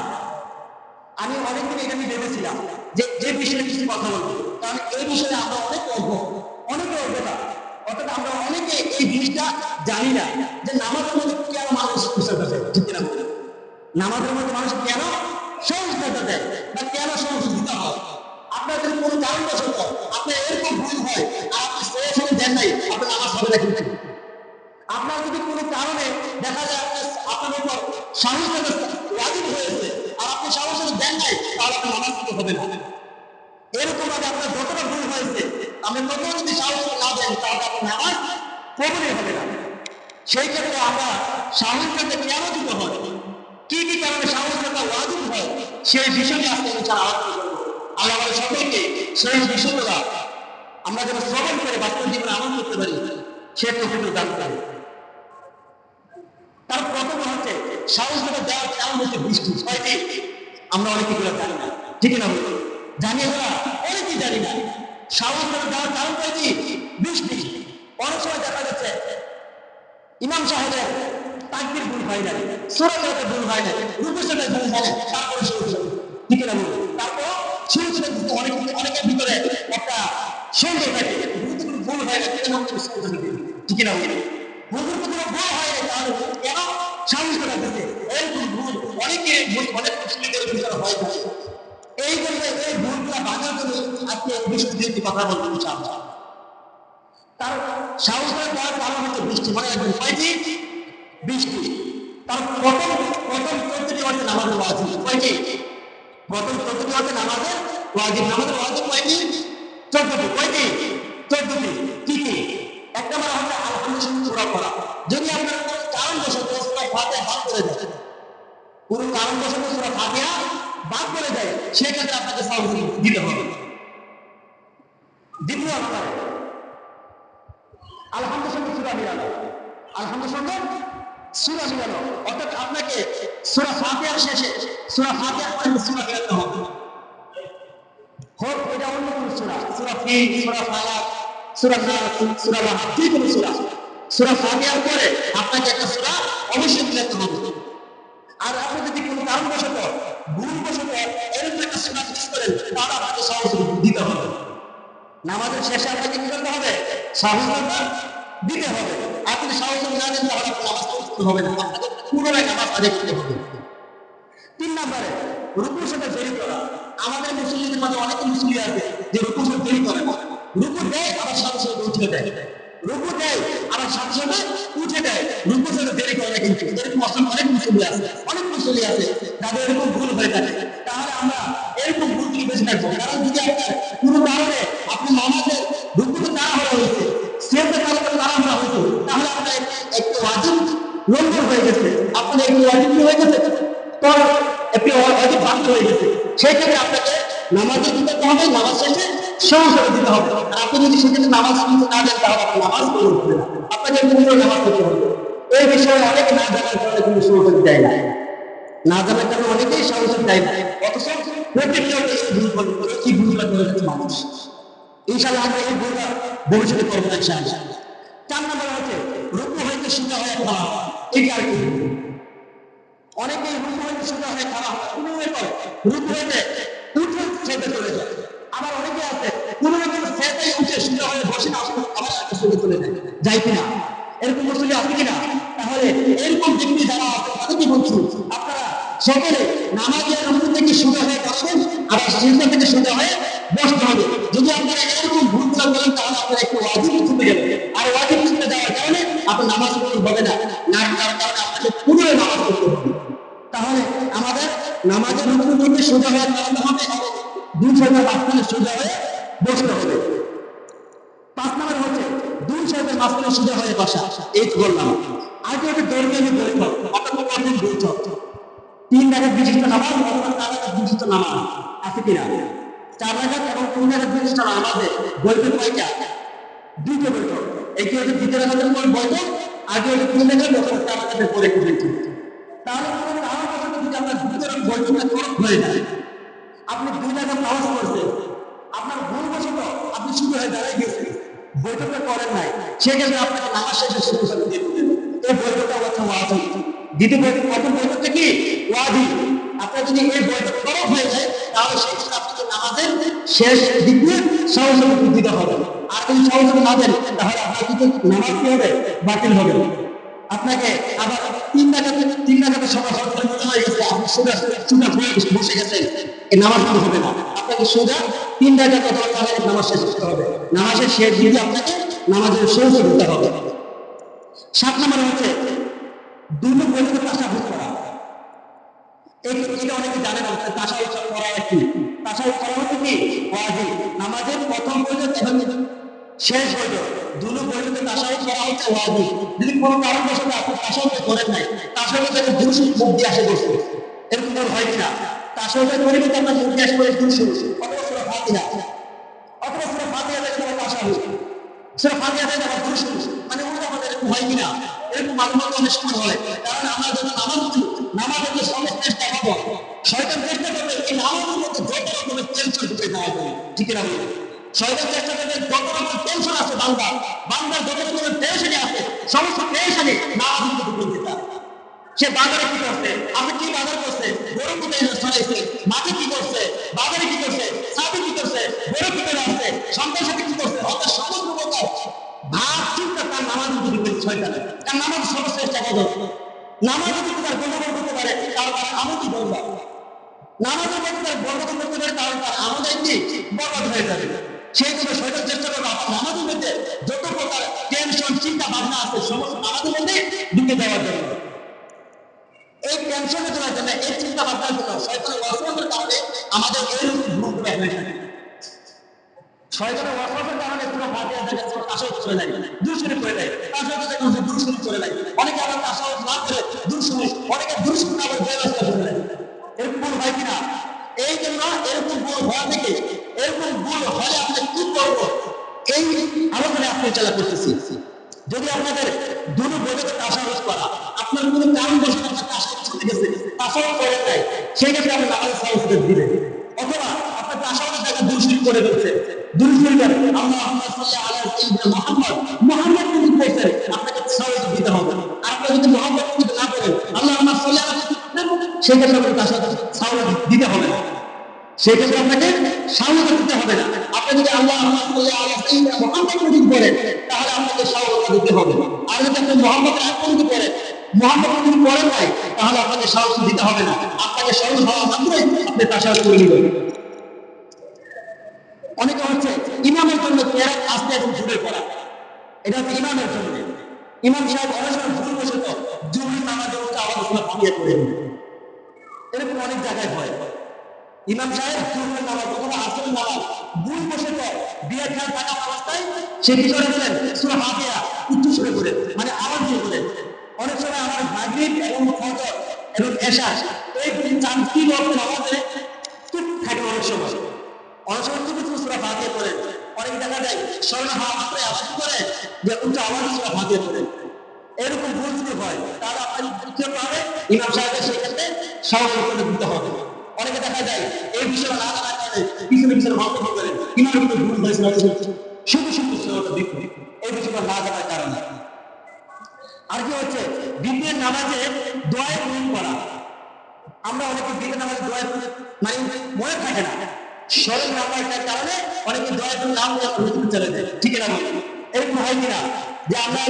আমি অনেকদিন এটা নিয়ে ভেবেছিলাম যে এই বিষয়ে কিছু কথা বলবো, কারণ এই বিষয়ে আমরা অনেকে অজ্ঞতা, অর্থাৎ আমরা অনেকে এই জিনিসটা জানি না যে নামাজের মধ্যে কেন মানুষ কুশলতা দেয়, ঠিক কিনা বলে? নামাজের মধ্যে মানুষ কেন সহিষ্ণুতা দেয় বা কেন সহযোগিতা হয়? আপনার যদি কোনো কারণবশত আপনার এরকম ভুল হয় আর আপনি সরাসরি দেন নাই, আপনার নামাজ হবে না। কিন্তু আপনার যদি কোনো কারণে দেখা যায় আপনার উপর সহিষ্ণুতা ওয়াজিব হয়েছে আর আপনি সরাসরি দেন নাই, তাহলে আপনার নামাজ কিন্তু হবে না। এরকম ভাবে আপনার যতটা ভুল হয়েছে, আপনি তত যদি সরাসরি না দেন, তাহলে আপনার নামাজ কবুলই হবে না। সেই ক্ষেত্রে আমরা সহিষ্ণুতা কেন দিতে হয়, কি কি কারণে সহিষ্ণুতা ওয়াজিব হয়, সেই বিষয়টি আজকে আমি আলোচনা করবো। আল্লাহ আমাদের সকলকে সেই বিষয়গুলো আমরা যেন শ্রবণ করে বাস্তব জীবনে আমল করতে পারি, সে তৌফিক দান করে। তার প্রথম হচ্ছে, সহিষ্ণুতা দেওয়ার কারণ হচ্ছে বৃষ্টি। ছয়টি আমরা অনেকে গুলো জানি না, ঠিক না? জানি না, অনেকেই জানি না। সহিষ্ণুতা দেওয়ার কারণ কি? বৃষ্টি। অনেক সময় দেখা যাচ্ছে ইমাম সাহেবের তাকবীর ভুল হয় না, সূরা তেলাওয়াতে ভুল হয় না, রুকুতে ভুল হয় না, তারপরে শুরু করে, ঠিক না? তারপর শুরু করে অনেকের ভিতরে একটা সন্দেহ থাকে, রুকুতে কোনো ভুল হয় না, কেন ঠিক না? হুজুর কোনো ভুল হয় না, তাহলে কেন সহিষ্ণুতা দিতে? এরকম ভুল অনেক মুসলিমদের ভিতরে হয় থাকে। এই জন্য এই ভুলগুলা ভাঙার জন্য আজকে এই বিষয়ে একটি কথা বলতে চাই। তার সহিষ্ণুতা দেওয়ার কারণ হচ্ছে বৃষ্টি। মানে কয়টি? বৃষ্টি। তার প্রথম 14টি হচ্ছে নামাজের ওয়াজিব। কয়টি? প্রথম 14টি হচ্ছে নামাজের ওয়াজিব। নামাজের ওয়াজিব কয়টি? 14টি। কয়টি? 14টি। কি কি? এক নম্বর হচ্ছে আলহামদুলিল্লাহ সূরা পড়া। যদি আপনার কোনো কারণবশত সূরা ফাতিহা বাদ করে দেয়, কোনো কারণবশত সূরা ফাতিহা বাদ করে দেয়, সেক্ষেত্রে আপনাকে সালাত দিতে হবে। দ্বিতীয় নম্বরে আলহামদুলিল্লাহ সূরা মিলানো। আলহামদুলিল্লাহ সূরা মিলানো, অর্থাৎ আপনাকে সূরা ফাতিহার শেষে সূরা ফাতিহার পরে সূরা মিলাতে হবে। হোক এটা অন্য কোনো সূরা, সূরা ফিল, সূরা ফালাক, সূরা নাস, সূরা লাহব, যে কোনো সূরা, সূরা ফাতিহার পরে আপনাকে একটা সূরা অবশ্যই মিলাতে হবে। আর আপনি যদি কোনো কারণবশত ভুলবশত এরকম একটা সূরা মিস করেন, তাহলে আপনাকে সহযোগিতা দিতে হবে। নামাজের শেষে আপনাকে কি করতে হবে? সহযোগিতা দিতে হবে। আপনি সহযোগিতা না দেন, তাহলে আপনার নামাজ পড়তে হবে না, আপনাকে পুনরায় নামাজ আদায় করতে হবে। 3 নম্বরে রুকুর সাথে দেরি করা। আমাদের মুসলিমদের মাঝে অনেকে মুসলিম আছে যে রুকুর সাথে দেরি করে না, রুকু দেয় আবার সাথে সাথে উঠে দেয়, রুকু দেয় আবার সাথে সাথে উঠে দেয়, রুকুর সাথে দেরি করে না। কিন্তু এরকম অনেক মুসলিম আছে, যাদের এরকম ভুল হয়ে থাকে। তাহলে আমরা এরকম ভুল থেকে বেঁচে থাকবো। কারণ যদি আপনার কোনো কারণে আপনি নামাজের রুকুতে তাড়াহুড়া হয়েছে, সেজদা কারণে তাড়াহুড়া হয়েছে, তাহলে আপনার একটু ওয়াজিব লঙ্ঘন হয়ে গেছে, আপনার একটু ওয়াজিব হয়ে গেছে, তো একটি ওয়াজিব ভঙ্গ হয়ে গেছে। সেই ক্ষেত্রে আপনাকে নামাজে দিতে হবে, নামাজ শেষে সহযোগিতা দিতে হবে। আর আপনি যদি সেক্ষেত্রে নামাজ শুনতে না দেন, তাহলে আপনার নামাজ পড়ে উঠবে না, আপনাকে পুরো নামাজ পড়তে হবে। এই বিষয়ে অনেকে না জানার কারণে কিন্তু সহযোগ দেয় না, না জানার কারণে অনেকেই সহযোগ দেয় না, অথচ প্রত্যেকটা ভুল করে কি ভুলটা করে যাচ্ছে মানুষ। ইনশাআল্লাহ আমরা এই ভুলটা ভবিষ্যতে করবো না ইনশাআল্লাহ। 4 নম্বর হচ্ছে রুকু হইতে সোজা হয়ে খাওয়া। এটা আর কি? অনেকেই রুকু হইতে সোজা হয়ে খাওয়া হয়, কোনো করে রুকু হইতে উঠে সেটা চলে যায়। আবার অনেকে আছে কোনো সেটাই উঠে সোজা হয়ে বসে না, আবার একটা সোজা চলে যায়, যাই কিনা? এরকম মুসলিম আছে কিনা? তাহলে এরকম ব্যক্তি যারা আছে তাদেরকে বলছি, আপনারা সকলে নামাজের রুকু থেকে সোজা হয়ে বসবেন, আবার সিজদা থেকে সোজা হয়ে বসতে হবে। যদি আপনারা এরকম ভুল করে বলেন, তাহলে আপনারা একটু ওয়াজিব ছুটে যাবেন, আর ওয়াজিব ছুটে যাওয়ার কারণে আপনার নামাজ পড়তে হবে না, না যাওয়ার কারণে আপনাকে পুনরায় নামাজ পড়তে হবে। তাহলে আমাদের নামাজের রুকুর মধ্যে সোজা হয়ে দাঁড়াতে হবে এবং 2 ছয়টা মাঝখানে সোজা হয়ে বসতে হবে। 5 নম্বর মাঝখানে সোজা হয়ে বসা, এই তো বললাম। আগে একটা ধর্মীয় বৈঠক, অর্থাৎ কঠিন বৈঠক, 3 রাকাত বিশিষ্ট নামাজ অথবা 4 রাকাত বিশিষ্ট নামাজ আছে কিনা? 4 রাকাত এবং 3 রাকাত বিশিষ্ট নামাজে বৈঠক কয়টা? 2টো বৈঠক। একটি হচ্ছে 2 রাকাতের পর বৈঠক, আগে হচ্ছে 3 রাকাত অথবা 4 রাকাতের পরে একটি বৈঠক। তাহলে আমার কথা যদি আপনার 2 রাকাত বৈঠকটা খরচ হয়ে যায়, আপনি 2 রাকাত নামাজ পড়ছেন, আপনার ভুলবশত আপনি শুরু হয়ে দাঁড়ায় গেছেন, বৈঠকটা করেন নাই, সেক্ষেত্রে আপনাকে নামাজ শেষে শুরু করে দিয়ে দিবেন, এই বৈঠকটা হচ্ছে ওয়াজিব। দ্বিতীয় বৈঠক, প্রথম বৈঠকটা কি? ওয়াজিব। আপনার যদি এই বৈঠক খরচ হয়ে যায়, তাহলে সেক্ষেত্রে আপনাকে নামাজের শেষ দিকে সহযোগিতা দিতে হবে। আর যদি সহযোগিতা না দেন, তাহলে আপনার কিন্তু নামাজ কি হবে? বাতিল হবে। আপনাকে আবার 3 রাকাতের সময় হঠাৎ করে মনে হয়ে গেছে, আপনি সোজা বসে গেছেন, এই নামাজ কিন্তু হবে না। আপনাকে সোজা 3 রাকাত অথবা 4 রাকাত নামাজ শেষ করতে হবে। নামাজের শেষ দিকে আপনাকে নামাজের সহ্য করতে হবে। 7 নম্বর হচ্ছে 2 বৈঠকে তাশাহুদ করা। এটা অনেকে জানে না, তাশাহুদ করা কি? তাশাহুদ করা হচ্ছে কি? ওয়াজিব। নামাজের প্রথম বৈঠক এবং শেষ বৈঠক, 2 বৈঠকে তাশাহুদ করা হচ্ছে ওয়াজিব। যদি কোনো কারণবশত আপনি তাশাহুদ করেন নাই, তাশাহুদ থেকে দুরূদ মুখ দিয়ে আসে বসে, এরকম হয় কিনা? তাশাহুদের পরিবর্তে আপনার মুখ দিয়ে আসে বলে দুরূদ অথবা সূরা ফাতিহা, অথবা সূরা ফাতিহা থেকে তোমার তাশাহুদ, সূরা ফাতিহা থেকে আবার দুরূদ, মানে ওটা আমাদের এরকম হয় কিনা? এরকম মাঝে অনেক সময় হয়। কারণ আমরা যখন নামাজের যে সমস্ত চেষ্টা করবো, শয়তান চেষ্টা করবে এই নামাজের মধ্যে যত রকমের টেনশন ঢুকে দেওয়া হবে, ঠিক না? শয়তান চেষ্টা করবে যত রকমের টেনশন আছে বান্দার যত রকমের টেনশনই আছে, সমস্ত টেনশনই নামাজের মধ্যে ঢুকে দিতে। সে বাজারে কি করছে, আপনি কি বাজার করছে, গরু কোথায় ছড়াইছে, মাঠে কি করছে, বাজারে কি করছে, সাথে কি করছে, গরু কোথায় আসছে, সন্তান সাথে কি করছে, অর্থাৎ সমস্ত প্রকার ভাব চিন্তা তার নামাজের মধ্যে ঢুকে শয়তানে। তার নামাজ সর্বশ্রেষ্ঠ ইবাদত। নামাজ যদি তার গণ্ডগোল করতে পারে, তাহলে তার আমল কি বলবা? নামাজের মধ্যে তার গণ্ডগোল করতে পারে, তাহলে তার আমল কি বরবাদ হয়ে যাবে। সেই জন্য শয়তান চেষ্টা করবে আপনার নামাজের মধ্যে যত প্রকার টেনশন চিন্তা ভাবনা আছে, সমস্ত নামাজের মধ্যে ঢুকে দেওয়ার জন্য। এই টেনশনে চলার জন্য, এই চিন্তা ভাবনার জন্য শয়তানের ওয়াসওয়াসার কারণে আমাদের এইরকম ভুলগুলো হয়ে থাকে। শয়তানের ওয়াসওয়াসার কারণে পুরো ফাতিহা থেকে পুরো তাশাহুদ করে দেয়, দুরূদ করে দেয়, তাশাহুদ থেকে দুরূদ করে দেয়। অনেকে আবার তাশাহুদ না করে দুরূদ, অনেকে দুরূদ না করে বেলাস্তা করে দেয়। এরকম ভুল হয় কিনা? এই জন্য এরকম ভুল হওয়া থেকে, এরকম ভুল হলে আপনি কি করব, এই আলোচনায় আপনি চালা করতেছি। যদি আপনাদের দুটো বৈঠকে তাশাহুদ করা, আপনার কোনো কারণ বসে আপনার তাশাহুদ ছুটে গেছে, তাশাহুদ করে নাই, সেই ক্ষেত্রে আপনি নামাজের সালাত দিবেন। অথবা আপনার তাশাহুদের জায়গায় দুরূদ করে ফেলছে, দুরূদ করেন, আল্লাহুম্মা সাল্লি আলা সাইয়্যিদিনা মুহাম্মদ যদি বলছেন, আপনাকে সালাত দিতে হবে। আর আপনি যদি মুহাম্মদ যদি না বলেন, আল্লাহুম্মা সাল্লি আলা সাইয়্যিদিনা, সেই ক্ষেত্রে আপনাকে তাশাহুদ সালাত দিতে হবে না। সেই ক্ষেত্রে আপনাকে সালাত দিতে হবে না। আপনি যদি আল্লাহুম্মা সাল্লি আলা সাইয়্যিদিনা মুহাম্মদ যদি বলেন, তাহলে আপনাকে সালাত দিতে হবে। আর যদি আপনি মুহাম্মদের আগে যদি বলেন, মুহাম্মদ যদি বলেন নাই, তাহলে আপনাকে সালাত দিতে হবে না। আপনাকে স্মরণ হওয়া মাত্রই আপনি তাশাহুদ করে নেবেন। অনেকে হচ্ছে ইমামের জন্য কেরাত আসতে এবং জুড়ে পড়া, এটা হচ্ছে ইমামের জন্য। ইমাম সাহেব অনেক সময় ভুল বসত জরুরি নামাজের মধ্যে আবার ফাটিয়ে পড়ে, এরকম অনেক জায়গায় হয়। ইমাম সাহেব জরুরি নামাজ অথবা আসরের নামাজ ভুল বসত বিয়ের খেয়াল থাকা অবস্থায় সে কি করেছিলেন, সূরা ফাতিহা উচ্চ সুরে করে, মানে আওয়াজ দিয়ে করে। অনেক সময় আমার মাগরিব এবং ফজর এবং এশা, এই 4টি ওয়াক্তের নামাজে চুপ থাকে অনেক সময়। অনেক সময় কিছু সূরা ফাতিহা করে, অনেক দেখা যায় স্মরণ হওয়া মাত্র আওয়াজ করে যে উচ্চ আওয়াজ সূরা ফাতিহা করে। এরকম ভুল যদি হয়, তাহলে আপনার কি করতে হবে? ইমাম সাহেবের সেক্ষেত্রে সাহায্য করে দিতে হবে। অনেকে দেখা যায় এই বিষয়ে না জানার কারণে পিছনে পিছনে মন্তব্য করে, ইমাম কিন্তু ভুল হয়েছে, শুধু শুধু সূরাটা দেখুন, এই বিষয়টা না জানার কারণে। আর কি হচ্ছে, দ্বিতীয় নামাজে দোয়ায় প্রয়োগ করা। আমরা অনেকে দ্বিতীয় নামাজে দোয়ায় মানে মনে থাকে না, স্মরণ না থাকার কারণে অনেকে দোয়ায় নাম রুকুতে চলে যায়, ঠিক না? এরকম হয় কিনা যে আমরা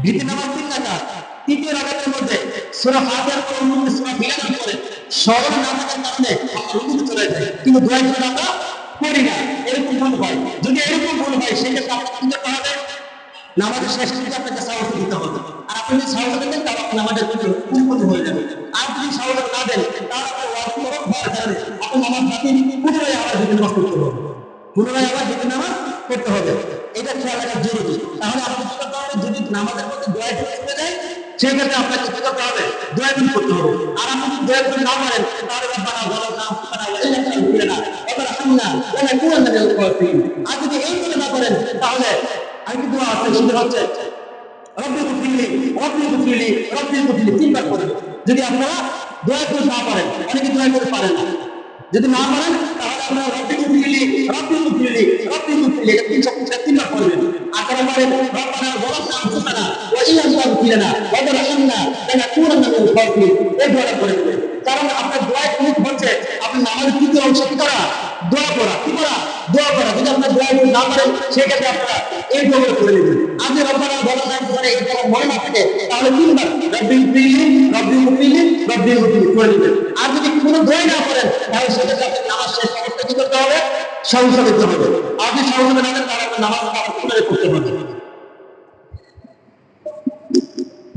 দ্বিতীয় নামাজ 3 রাকাত, তৃতীয় রাকাতের মধ্যে সূরা ফাতিহার পর অন্য সূরা মিলানোর পরে স্মরণ না থাকার কারণে আমরা রুকুতে চলে যাই, কিন্তু দোয়ায় আমরা করি না। এরকম ভুল হয়। যদি এরকম ভুল হয়, সেক্ষেত্রে আপনাকে কি করতে হবে? নামাজের শেষ দিকে আপনাকে সালাত দিতে হবে। আর আপনি যদি সালাত দেন, তাহলে আপনার নামাজের পরিপূর্ণ হয়ে যাবে। আর যদি সালাত না দেন, তাহলে আপনার ওয়াজিব তরফ হওয়ার কারণে আপনার নামাজ বাতিল, পুনরায় আবার দ্বিতীয় নামাজ করতে হবে, পুনরায় আবার দ্বিতীয় নামাজ করতে হবে। এটা খেয়াল রাখা জরুরি। তাহলে আপনি কি করতে হবে। আর আপনি যদি দোয়া করে না পারেন তাহলে রব্বানা যালামনা আনফুসানা ওয়া ইল্লাম তাগফির লানা ওয়া তারহামনা লানাকুনান্না মিনাল খাসিরিন। আর যদি এই বলে না পারেন তাহলে আরেকটি দোয়া আছে, সেটা হচ্ছে রব্বি গফিরলি রব্বি গফিরলি রব্বি গফিরলি তিনবার করবেন। যদি আপনারা দোয়া করে না পারেন, অনেকে দোয়া করে পারেন না, যদি না পারেন তাহলে আপনারা রব্বি গফিরলি রব্বি গফিরলি রব্বি গফিরলি এটা তিনবার করবেন। আর তারা পারেন রব্বানা যালামনা আনফুসানা ওয়া ইল্লাম তাগফির লানা ওয়া তারহামনা লানাকুনান্না মিনাল খাসিরিন, এই দোয়াটা করে নেবেন। কারণ আপনার দোয়া কবুল হচ্ছে আপনার নামাজের তৃতীয় অংশ কি করা? দোয়া করা। কি করা? দোয়া করা। যদি আপনার দোয়া করে না পারেন সেক্ষেত্রে আপনারা এই দোয়া করে নেবেন। আর যদি রব্বানা যালামনা আনফুসানা এই দোয়া মনে না থাকে তাহলে তিনবার রব্বি গফিরলি রব্বি গফিরলি রব্বি গফিরলি করে নেবেন। আর যদি কোনো দোয়া না করেন তাহলে সেক্ষেত্রে আপনার নামাজ শেষ অবস্থা কি করতে হবে? সংশোধন করতে হবে। আর যদি সংশোধন না করেন তাহলে আপনার নামাজ পুনরায় পড়তে হবে।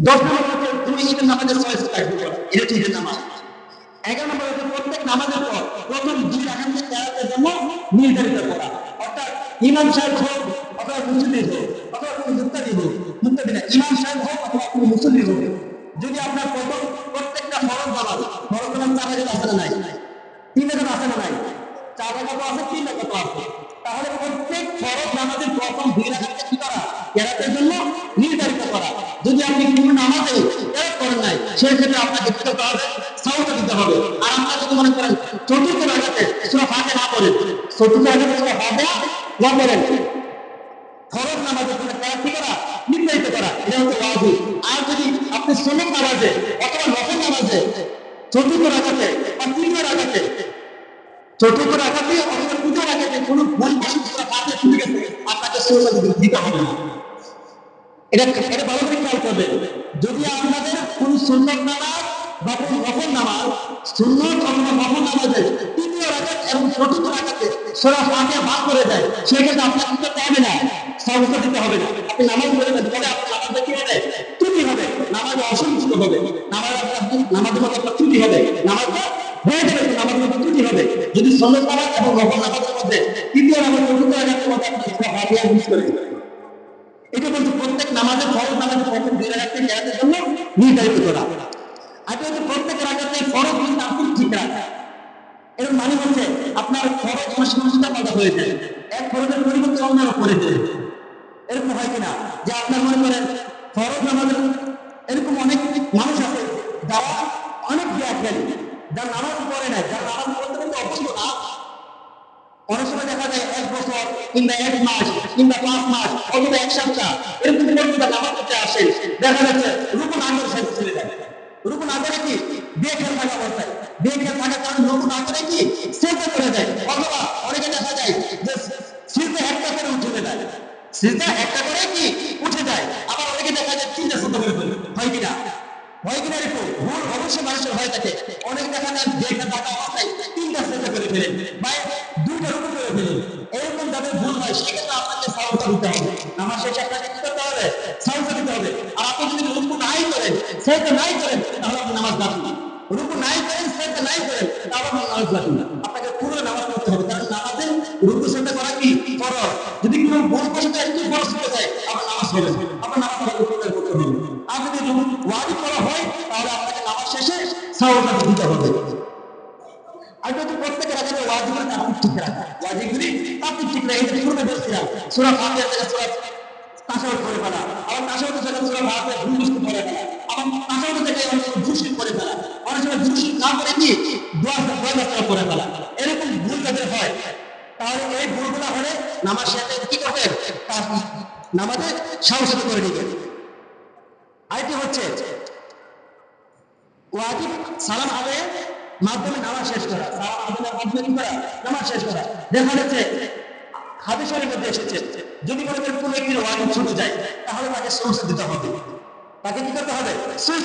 10 নম্বর হচ্ছে তুমি ঈদের নামাজের চয়েস থাকবে, এটা হচ্ছে ঈদের নামাজ। 11 নম্বর হচ্ছে প্রত্যেক নামাজের পর প্রথম 2 রাকাতের কেরাতের জন্য নির্ধারিত করা, অর্থাৎ ইমাম সাহেব হোক অথবা মুসল্লি হোক অথবা কোনো মুক্তাদি না, ইমাম সাহেব হোক অথবা কোনো মুসল্লি হোক, যদি আপনার প্রত্যেকটা ফরজ নামাজ 4 রাকাত আছে না নাই? 3 রাকাত আছে না নাই? 4 রাকাত আছে, 3 রাকাত আছে। তাহলে প্রত্যেক ফরজ নামাজের প্রথম 2 রাকাতকে কি করা? কেরাতের জন্য নির্ধারিত করা। যদি আপনি কোনো নামাজে কেরাত করেন নাই সেক্ষেত্রে আপনাকে কি করতে হবে? সাওতা দিতে হবে। আর আপনারা যদি মনে করেন চতুর্থ রাকাতে সূরা ফাতিহা না পড়েন, চতুর্থ রাকাতে সূরা ফাতিহা না পড়েন, ফরজ নামাজে কোনো কেরাত কি করা? নির্ধারিত করা, এটা হচ্ছে ওয়াজিব। আর যদি আপনি সুন্নত নামাজে অথবা নফল নামাজে চতুর্থ রাকাতে বা তৃতীয় রাকাতে, চতুর্থ রাকাতে অথবা তৃতীয় রাকাতে কোনো ভুল বশত সূরা ফাতিহা ছুটে গেছে, আপনাকে সাওতা দিতে হবে না। এটা ভালো করে খেয়াল করবেন। যদি আপনাদের কোন সুন্নত নামাজ বা কোন নফল নামাজ, সুন্নত অথবা নফল নামাজে তৃতীয় রাকাত এবং চতুর্থ রাকাতে সূরা ফাতিহা বাদ করে যায়, সেক্ষেত্রে আপনাকে কি করতে হবে না? সাওতা দিতে হবে না। আপনি নামাজ পড়বেন, তবে আপনার নামাজটা কি হবে? ত্রুটি হবে, নামাজে অসন্তুষ্ট হবে, নামাজের মধ্যে একটা ত্রুটি হবে, নামাজটা হয়ে যাবে, নামাজের মধ্যে ত্রুটি হবে। যদি সুন্নত নামাজ এবং নফল নামাজের মধ্যে তৃতীয় নামাজ চতুর্থ রাকাতের মধ্যে আপনি সূরা ফাতিহা মিস করে দিবেন। এটা বলতে প্রত্যেক নামাজের ফরজ নামাজের প্রথম 2 রাকাতকে কেরাতের জন্য নির্ধারিত করা। আর এটা হচ্ছে প্রত্যেক রাকাতে ফরজ এবং তাফসীর ঠিক রাখা। এর মানে হচ্ছে আপনার ফরজ অনেক সময় উল্টাপাল্টা হয়ে যায়, এক ফরজের পরিবর্তে অন্যের উপরে যায়। এরকম হয় কিনা যে আপনার মনে করেন ফরজ নামাজের এরকম অনেক মানুষ আছে যারা অনেক জ্ঞানী, যার নামাজ পড়ে নাই, যার নামাজ পড়তে কিন্তু অভ্যস্ত না, অনেক সময় দেখা যায় 1 বছর কিংবা 1 মাস কিংবা 5 মাস অথবা 1 সপ্তাহ এরকম পর্যন্ত নামাজ পড়তে আসেন, দেখা যাচ্ছে রুকু না করে শেষ চলে যায়। রুকু না করে কি বেখেয়াল থাকা অবস্থায়, বেখেয়াল থাকার কারণে রুকু না করে কি সিজদা করে যায়, অথবা অনেকে দেখা যায় যে সিজদা একটা করে উঠে যায়, সিজদা একটা করে কি উঠে যায়। আবার অনেকে দেখা যায় 3টা সিজদা করে ফেলে। হয় কিনা? হয় কিনা? এরকম ভুল অবশ্যই মানুষের হয়ে থাকে। অনেক দেখা যায় বেখেয়াল থাকা অবস্থায় 3টা সিজদা করে ফেলে বা 2টা রুকু করে ফেলে। এরকম যাদের ভুল হয় সেক্ষেত্রে আপনাকে সাওতা দিতে হবে। নামাজ শেষে আপনাকে কি করতে হবে? সাওতা দিতে হবে। আর আপনি যদি রুকু নাই করেন, সিজদা নাই করেন, তাহলে আপনার নামাজ বাতিল। রুকু নাই করেন, সিজদা নাই করেন, তাহলে আপনার নামাজ বাতিল। আপনাকে পুরো নামাজ পড়তে হবে, কারণ নামাজে রুকু সিজদা করা কি ফরজ। যদি কোনো ভুল বশত একটু ফরজ হয়ে যায় আপনার নামাজ হবে না, আপনার নামাজ পুনরায় করতে হবে। আর যদি ওয়াজিব করা হয় তাহলে আপনাকে নামাজ শেষে সাওতা দিতে হবে। আর যদি প্রত্যেক রাকাতে ওয়াজিবের তাফসীর ঠিক রাখা, ওয়াজিবগুলি তাফসীর ঠিক রাখা, এটা পূর্বে বলছিলাম সূরা ফাতিহা থেকে সূরা তাশাহুদ করে ফেলা, আবার তাশাহুদ থেকে সূরা ফাতিহা ভুলবশত করে ফেলা, আবার তাশাহুদ থেকে দুশিক করে ফেলা, অনেক সময় দুশিক না করে কি দোয়া করে ফেলা। এরকম ভুল যাদের হয় তাহলে এই ভুলগুলো হলে নামাজ শেষে কি করবেন? নামাজে সাওতা করে নেবেন। আরেকটি হচ্ছে ওয়াজিব সালাম আদায়ের মাধ্যমে নামাজ শেষ করা, সালাম আদায়ের মাধ্যমে কি করা? নামাজ শেষ করা। দেখা যাচ্ছে হাদিসের মধ্যে এসেছে যদি কোনো ব্যক্তির ওয়াজিব ছুটে যায় তাহলে তাকে সুজুদ দিতে হবে। তাকে কি করতে হবে? সুজুদ